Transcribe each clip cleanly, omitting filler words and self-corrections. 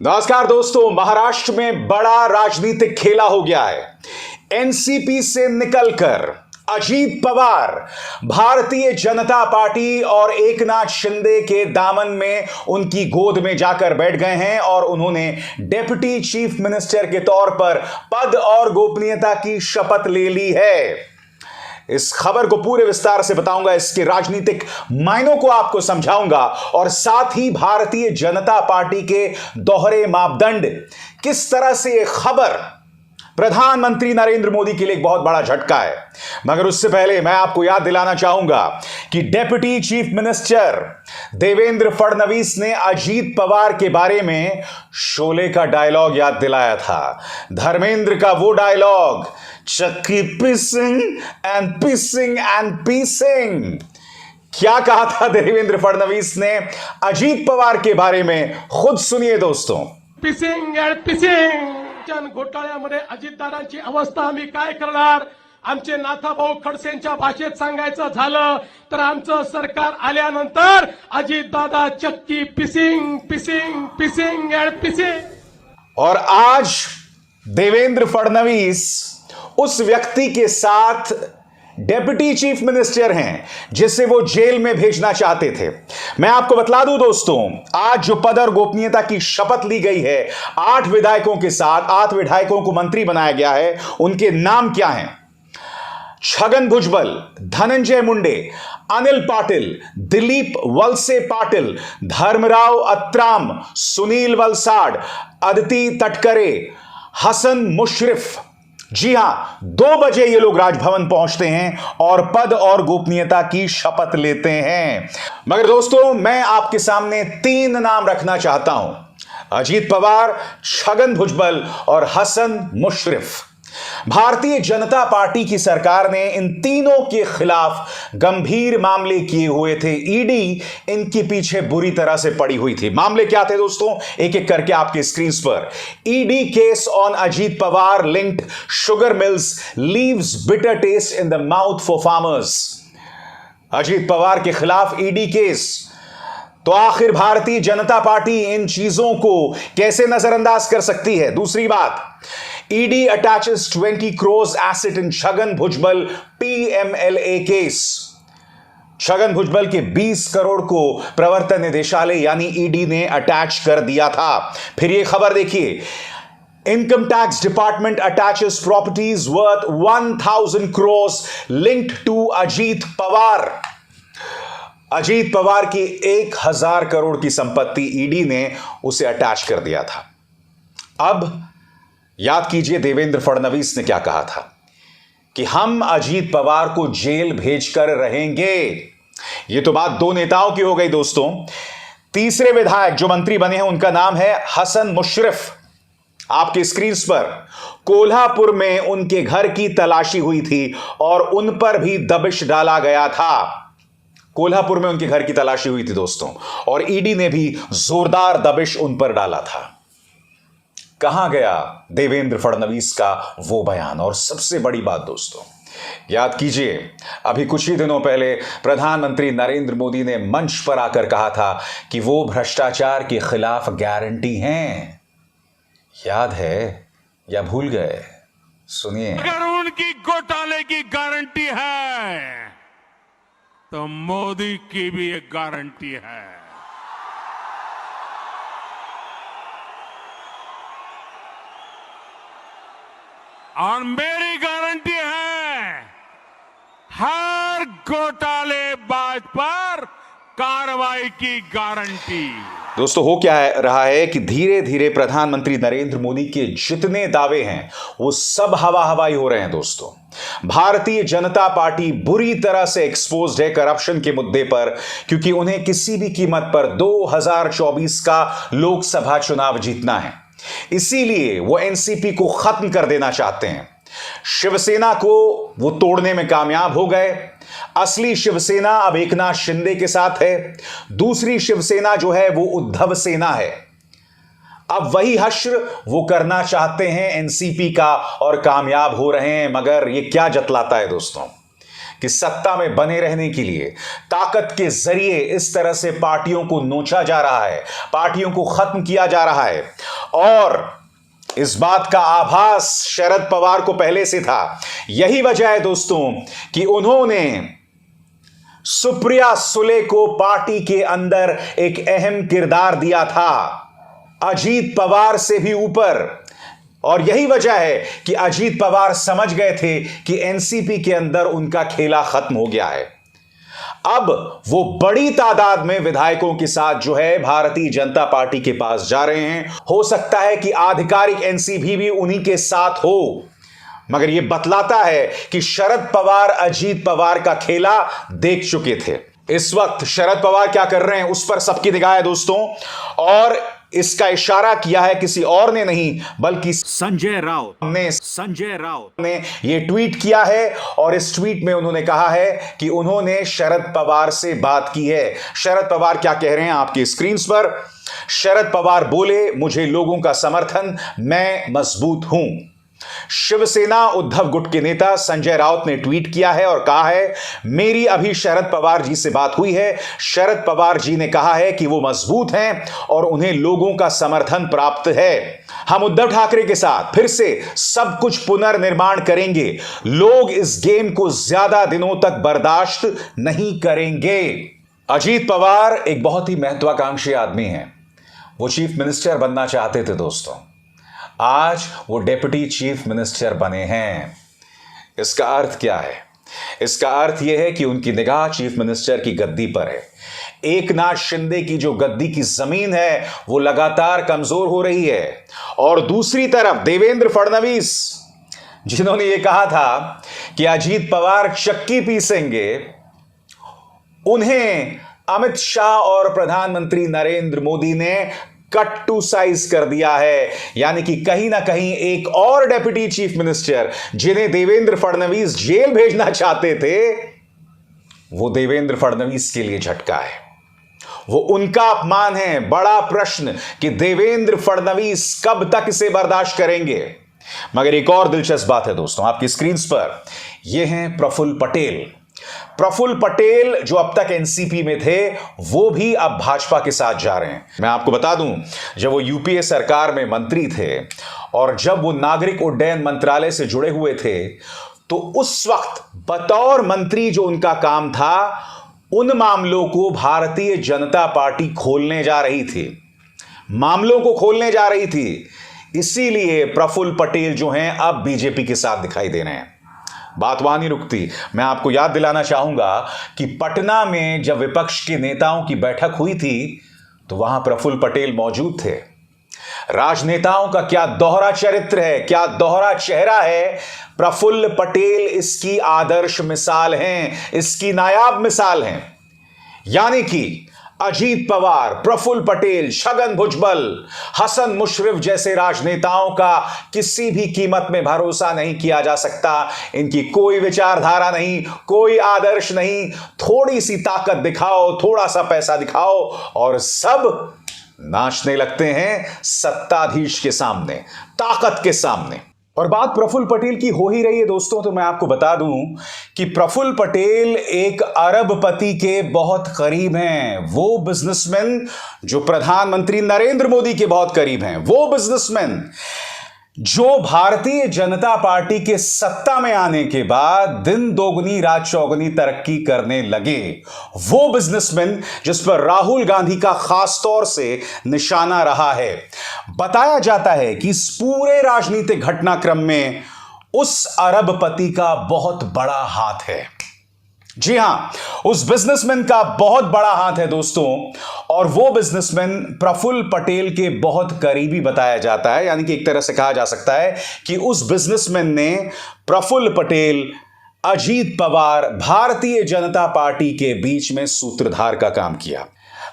नमस्कार दोस्तों, महाराष्ट्र में बड़ा राजनीतिक खेला हो गया है। एनसीपी से निकलकर अजीत पवार भारतीय जनता पार्टी और एकनाथ शिंदे के दामन में उनकी गोद में जाकर बैठ गए हैं और उन्होंने डिप्टी चीफ मिनिस्टर के तौर पर पद और गोपनीयता की शपथ ले ली है। इस खबर को पूरे विस्तार से बताऊंगा, इसके राजनीतिक मायनों को आपको समझाऊंगा और साथ ही भारतीय जनता पार्टी के दोहरे मापदंड, किस तरह से यह खबर प्रधानमंत्री नरेंद्र मोदी के लिए एक बहुत बड़ा झटका है। मगर उससे पहले मैं आपको याद दिलाना चाहूंगा कि deputy chief minister Devendra Fadnavis ने अजीत पवार के बारे में शोले का डायलॉग याद दिलाया था। धर्मेंद्र का वो डायलॉग, चक्की पीसिंग एंड पीसिंग एंड पीसिंग। क्या कहा था देवेंद्र फडणवीस ने अजीत पवार के बारे में, खुद सुनिए दोस्तों। पिसिंग एंड पिसिंग घोटाळ्यामध्ये अजितदादांची अवस्था आम्ही काय करणार? आमचे नाथाभाऊ खडसेंच्या भाषेत सांगायचं झालं तर आमचं सरकार आल्यानंतर अजितदादा चक्की pissing pissing pissing and pissing. और आज देवेंद्र फडणवीस उस व्यक्ति के साथ डिप्टी चीफ मिनिस्टर हैं जिसे वो जेल में भेजना चाहते थे। मैं आपको बतला दूं दोस्तों, आज जो पद और गोपनीयता की शपथ ली गई है 8 विधायकों के साथ, 8 विधायकों को मंत्री बनाया गया है। उनके नाम क्या हैं? छगन भुजबल, धनंजय मुंडे, अनिल पाटिल, दिलीप वलसे पाटिल, धर्मराव अत्राम, सुनील वलसाड, अदिति तटकरे, हसन मुशर्रफ। जी हां, 2 बजे ये लोग राजभवन पहुंचते हैं और पद और गोपनीयता की शपथ लेते हैं। मगर दोस्तों, मैं आपके सामने 3 नाम रखना चाहता हूं, अजीत पवार, छगन भुजबल और हसन मुशर्रफ। भारतीय जनता पार्टी की सरकार ने इन तीनों के खिलाफ गंभीर मामले किए हुए थे। ईडी इनके पीछे बुरी तरह से पड़ी हुई थी। मामले क्या थे दोस्तों, एक एक करके आपके स्क्रीन पर। ED case on Ajit Pawar linked sugar mills leaves bitter taste in the mouth for farmers. Ajit Pawar के खिलाफ ईडी केस। तो आखिर भारतीय जनता पार्टी इन चीजों को कैसे नजरअंदाज कर सकती है? दूसरी बात, ED attaches 20 crores asset in Chhagan Bhujbal PMLA case. Chhagan Bhujbal के 20 करोड़ को प्रवर्तन निदेशालय यानी ईडी ने अटैच कर दिया था। फिर यह खबर देखिए, income tax department attaches properties worth 1000 crores linked to Ajit Pawar. Ajit Pawar की 1000 करोड़ की संपत्ति ईडी ने उसे अटैच कर दिया था। अब याद कीजिए देवेंद्र फडणवीस ने क्या कहा था कि हम अजीत पवार को जेल भेजकर रहेंगे। यह तो बात 2 नेताओं की हो गई दोस्तों। तीसरे विधायक जो मंत्री बने हैं उनका नाम है हसन मुशर्रफ। आपके स्क्रीन पर कोल्हापुर में उनके घर की तलाशी हुई थी और उन पर भी दबिश डाला गया था। कोल्हापुर में उनके घर की तलाशी हुई थी दोस्तों और ईडी ने भी जोरदार दबिश उन पर डाला था। कहां गया देवेंद्र फडणवीस का वो बयान? और सबसे बड़ी बात दोस्तों, याद कीजिए, अभी कुछ ही दिनों पहले प्रधानमंत्री नरेंद्र मोदी ने मंच पर आकर कहा था कि वो भ्रष्टाचार के खिलाफ गारंटी हैं। याद है या भूल गए? सुनिए। अगर उनकी घोटाले की गारंटी है तो मोदी की भी एक गारंटी है। और मेरी गारंटी है, हर घोटालेबाज पर कार्रवाई की गारंटी। दोस्तों, हो क्या रहा है कि धीरे धीरे प्रधानमंत्री नरेंद्र मोदी के जितने दावे हैं वो सब हवा हवाई हो रहे हैं दोस्तों। भारतीय जनता पार्टी बुरी तरह से एक्सपोज्ड है करप्शन के मुद्दे पर, क्योंकि उन्हें किसी भी कीमत पर 2024 का लोकसभा चुनाव जीतना है। इसीलिए वो एनसीपी को खत्म कर देना चाहते हैं। शिवसेना को वो तोड़ने में कामयाब हो गए। असली शिवसेना अब एकनाथ शिंदे के साथ है। दूसरी शिवसेना जो है वो उद्धव सेना है। अब वही हश्र वो करना चाहते हैं एनसीपी का और कामयाब हो रहे हैं। मगर ये क्या जतलाता है दोस्तों? कि सत्ता में बने रहने के लिए ताकत के जरिए इस तरह से पार्टियों को नोचा जा रहा है, पार्टियों को खत्म किया जा रहा है। और इस बात का आभास शरद पवार को पहले से था। यही वजह है दोस्तों कि उन्होंने सुप्रिया सुले को पार्टी के अंदर एक अहम किरदार दिया था, अजीत पवार से भी ऊपर। और यही वजह है कि अजीत पवार समझ गए थे कि एनसीपी के अंदर उनका खेला खत्म हो गया है। अब वो बड़ी तादाद में विधायकों के साथ जो है भारतीय जनता पार्टी के पास जा रहे हैं। हो सकता है कि आधिकारिक एनसीपी भी उन्हीं के साथ हो, मगर यह बतलाता है कि शरद पवार अजीत पवार का खेला देख चुके थे। इस वक्त शरद पवार क्या कर रहे हैं उस पर सबकी निगाह है दोस्तों, और इसका इशारा किया है किसी और ने नहीं बल्कि संजय राउत ने यह ट्वीट किया है। और इस ट्वीट में उन्होंने कहा है कि उन्होंने शरद पवार से बात की है। शरद पवार क्या कह रहे हैं आपकी स्क्रीन पर। शरद पवार बोले, मुझे लोगों का समर्थन, मैं मजबूत हूं। शिवसेना उद्धव गुट के नेता संजय राउत ने ट्वीट किया है और कहा है, मेरी अभी शरद पवार जी से बात हुई है। शरद पवार जी ने कहा है कि वो मजबूत हैं और उन्हें लोगों का समर्थन प्राप्त है। हम उद्धव ठाकरे के साथ फिर से सब कुछ पुनर्निर्माण करेंगे। लोग इस गेम को ज्यादा दिनों तक बर्दाश्त नहीं करेंगे। अजीत पवार एक बहुत ही महत्वाकांक्षी आदमी हैं। वो चीफ मिनिस्टर बनना चाहते थे दोस्तों, आज वो डिप्टी चीफ मिनिस्टर बने हैं। इसका अर्थ क्या है? इसका अर्थ यह है कि उनकी निगाह चीफ मिनिस्टर की गद्दी पर है। एकनाथ शिंदे की जो गद्दी की जमीन है वो लगातार कमजोर हो रही है। और दूसरी तरफ देवेंद्र फडणवीस, जिन्होंने ये कहा था कि अजीत पवार चक्की पीसेंगे, उन्हें अमित शाह और प्रधानमंत्री नरेंद्र मोदी ने कट टू साइज कर दिया है। यानी कि कहीं ना कहीं एक और डेप्यूटी चीफ मिनिस्टर जिन्हें देवेंद्र फडणवीस जेल भेजना चाहते थे, वो देवेंद्र फडणवीस के लिए झटका है, वो उनका अपमान है। बड़ा प्रश्न कि देवेंद्र फडणवीस कब तक इसे बर्दाश्त करेंगे। मगर एक और दिलचस्प बात है दोस्तों आपकी स्क्रीन पर, यह हैं प्रफुल्ल पटेल। प्रफुल्ल पटेल जो अब तक एनसीपी में थे वो भी अब भाजपा के साथ जा रहे हैं। मैं आपको बता दूं, जब वो यूपीए सरकार में मंत्री थे और जब वो नागरिक उड्डयन मंत्रालय से जुड़े हुए थे, तो उस वक्त बतौर मंत्री जो उनका काम था, उन मामलों को भारतीय जनता पार्टी खोलने जा रही थी, मामलों को खोलने जा रही थी। इसीलिए प्रफुल्ल पटेल जो हैं अब बीजेपी के साथ दिखाई दे रहे हैं। बात वहां नहीं रुकती। मैं आपको याद दिलाना चाहूंगा कि पटना में जब विपक्ष के नेताओं की बैठक हुई थी तो वहां प्रफुल्ल पटेल मौजूद थे। राजनेताओं का क्या दोहरा चरित्र है, क्या दोहरा चेहरा है। प्रफुल्ल पटेल इसकी आदर्श मिसाल हैं, इसकी नायाब मिसाल हैं। यानी कि अजीत पवार, प्रफुल्ल पटेल, छगन भुजबल, हसन मुशर्रफ जैसे राजनेताओं का किसी भी कीमत में भरोसा नहीं किया जा सकता। इनकी कोई विचारधारा नहीं, कोई आदर्श नहीं। थोड़ी सी ताकत दिखाओ, थोड़ा सा पैसा दिखाओ और सब नाचने लगते हैं सत्ताधीश के सामने, ताकत के सामने। और बात प्रफुल्ल पटेल की हो ही रही है दोस्तों, तो मैं आपको बता दूं कि प्रफुल्ल पटेल एक अरबपति के बहुत करीब हैं। वो बिजनेसमैन जो प्रधानमंत्री नरेंद्र मोदी के बहुत करीब हैं, वो बिजनेसमैन जो भारतीय जनता पार्टी के सत्ता में आने के बाद दिन दोगुनी रात चौगुनी तरक्की करने लगे, वो बिजनेसमैन जिस पर राहुल गांधी का खास तौर से निशाना रहा है। बताया जाता है कि इस पूरे राजनीतिक घटनाक्रम में उस अरबपति का बहुत बड़ा हाथ है। जी हां, उस बिजनेसमैन का बहुत बड़ा हाथ है दोस्तों। और वो बिजनेसमैन प्रफुल्ल पटेल के बहुत करीबी बताया जाता है। यानी कि एक तरह से कहा जा सकता है कि उस बिजनेसमैन ने प्रफुल्ल पटेल, अजीत पवार, भारतीय जनता पार्टी के बीच में सूत्रधार का काम किया।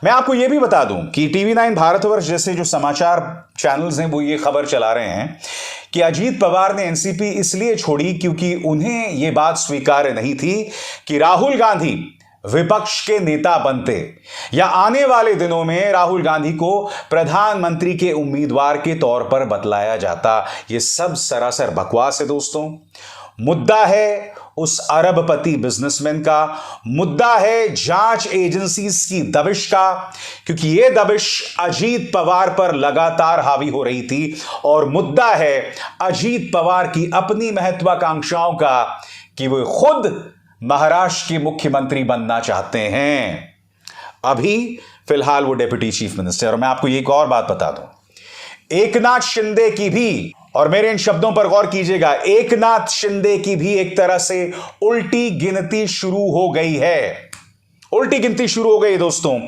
मैं आपको यह भी बता दूं कि TV9 भारतवर्ष जैसे जो समाचार चैनल्स हैं वो ये खबर चला रहे हैं कि अजीत पवार ने एनसीपी इसलिए छोड़ी क्योंकि उन्हें यह बात स्वीकार्य नहीं थी कि राहुल गांधी विपक्ष के नेता बनते या आने वाले दिनों में राहुल गांधी को प्रधानमंत्री के उम्मीदवार के तौर पर बतलाया जाता। यह सब सरासर बकवास है दोस्तों। मुद्दा है उस अरबपति बिजनेसमैन का, मुद्दा है जांच एजेंसीज की दबिश का, क्योंकि यह दबिश अजीत पवार पर लगातार हावी हो रही थी। और मुद्दा है अजीत पवार की अपनी महत्वाकांक्षाओं का कि वे खुद महाराष्ट्र के मुख्यमंत्री बनना चाहते हैं। अभी फिलहाल वो डिप्टी चीफ मिनिस्टर। और मैं आपको एक और बात बता दूं, एकनाथ शिंदे की भी, और मेरे इन शब्दों पर गौर कीजिएगा, एकनाथ शिंदे की भी एक तरह से उल्टी गिनती शुरू हो गई है। उल्टी गिनती शुरू हो गई दोस्तों।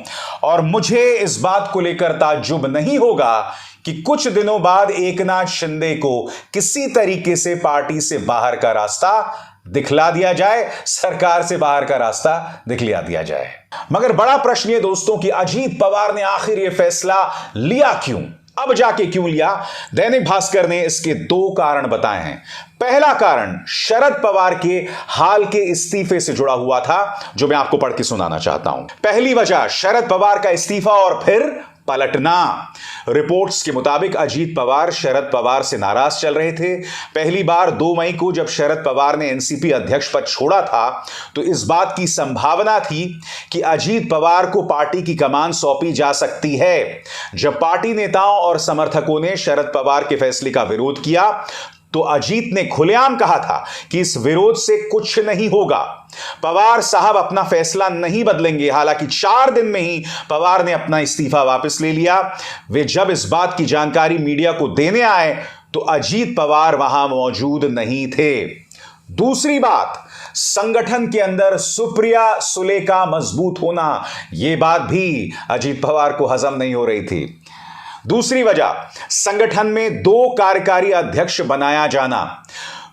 और मुझे इस बात को लेकर ताज्जुब नहीं होगा कि कुछ दिनों बाद एकनाथ शिंदे को किसी तरीके से पार्टी से बाहर का रास्ता दिखला दिया जाए, सरकार से बाहर का रास्ता दिखला दिया जाए। मगर बड़ा प्रश्न ये दोस्तों कि अजीत पवार ने आखिर यह फैसला लिया क्यों, अब जाके क्यों लिया? दैनिक भास्कर ने इसके 2 कारण बताए हैं। पहला कारण शरद पवार के हाल के इस्तीफे से जुड़ा हुआ था, जो मैं आपको पढ़ के सुनाना चाहता हूं। पहली वजह शरद पवार का इस्तीफा और फिर पलटना। रिपोर्ट्स के मुताबिक अजीत पवार शरद पवार से नाराज चल रहे थे। पहली बार 2 मई को जब शरद पवार ने एनसीपी अध्यक्ष पद छोड़ा था, तो इस बात की संभावना थी कि अजीत पवार को पार्टी की कमान सौंपी जा सकती है। जब पार्टी नेताओं और समर्थकों ने शरद पवार के फैसले का विरोध किया, तो अजीत ने खुलेआम कहा था कि इस विरोध से कुछ नहीं होगा, पवार साहब अपना फैसला नहीं बदलेंगे। हालांकि 4 दिन में ही पवार ने अपना इस्तीफा वापस ले लिया। वे जब इस बात की जानकारी मीडिया को देने आए, तो अजीत पवार वहां मौजूद नहीं थे। दूसरी बात, संगठन के अंदर सुप्रिया सुले का मजबूत होना, यह बात भी अजीत पवार को हजम नहीं हो रही थी। दूसरी वजह, संगठन में 2 कार्यकारी अध्यक्ष बनाया जाना।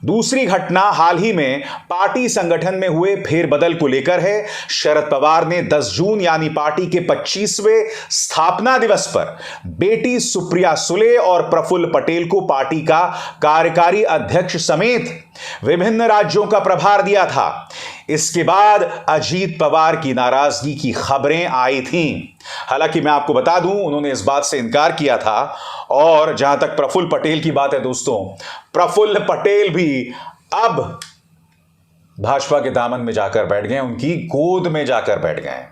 दूसरी घटना हाल ही में पार्टी संगठन में हुए फेरबदल को लेकर है। शरद पवार ने 10 जून यानी पार्टी के 25वें स्थापना दिवस पर बेटी सुप्रिया सुले और प्रफुल्ल पटेल को पार्टी का कार्यकारी अध्यक्ष समेत विभिन्न राज्यों का प्रभार दिया था। इसके बाद अजीत पवार की नाराजगी की खबरें आई थीं। हालांकि मैं आपको बता दूं, उन्होंने इस बात से इनकार किया था। और जहां तक प्रफुल्ल पटेल की बात है दोस्तों, प्रफुल्ल पटेल भी अब भाजपा के दामन में जाकर बैठ गए, उनकी गोद में जाकर बैठ गए।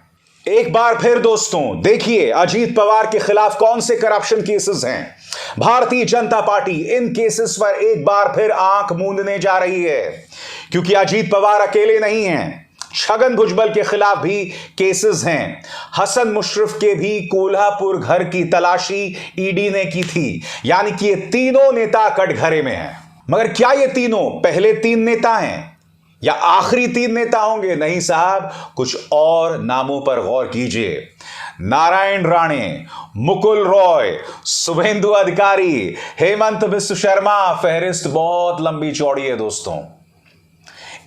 एक बार फिर दोस्तों देखिए अजीत पवार के खिलाफ कौन से करप्शन केसेस हैं। भारतीय जनता पार्टी इन केसेस पर एक बार फिर आंख मूंदने जा रही है, क्योंकि अजीत पवार अकेले नहीं हैं। छगन भुजबल के खिलाफ भी केसेस हैं। हसन मुशर्रफ के भी कोल्हापुर घर की तलाशी ईडी ने की थी। यानी कि ये तीनों नेता कटघरे में हैं। मगर क्या ये तीनों पहले 3 नेता हैं या आखिरी 3 नेता होंगे? नहीं साहब, कुछ और नामों पर गौर कीजिए। नारायण राणे, मुकुल रॉय, शुभेंदु अधिकारी, हेमंत बिस्व शर्मा, फहरिस्त बहुत लंबी चौड़ी है दोस्तों।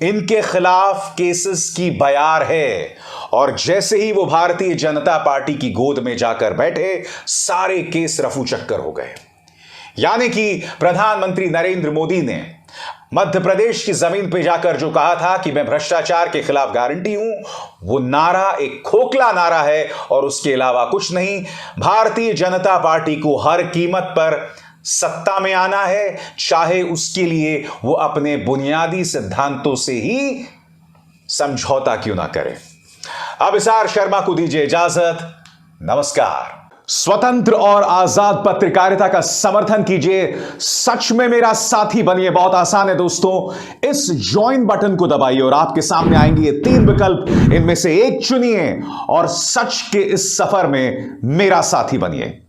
इनके खिलाफ केसेस की बयार है। और जैसे ही वो भारतीय जनता पार्टी की गोद में जाकर बैठे, सारे केस रफू चक्कर हो गए। यानी कि प्रधानमंत्री नरेंद्र मोदी ने मध्य प्रदेश की जमीन पर जाकर जो कहा था कि मैं भ्रष्टाचार के खिलाफ गारंटी हूं, वो नारा एक खोखला नारा है और उसके अलावा कुछ नहीं। भारतीय जनता पार्टी को हर कीमत पर सत्ता में आना है, चाहे उसके लिए वो अपने बुनियादी सिद्धांतों से ही समझौता क्यों ना करे। अब इसार शर्मा को दीजिए इजाजत। नमस्कार। स्वतंत्र और आजाद पत्रकारिता का समर्थन कीजिए, सच में मेरा साथी बनिए। बहुत आसान है दोस्तों, इस ज्वाइन बटन को दबाइए और आपके सामने आएंगे ये 3 विकल्प, इनमें से एक चुनिए और सच के इस सफर में मेरा साथी बनिए।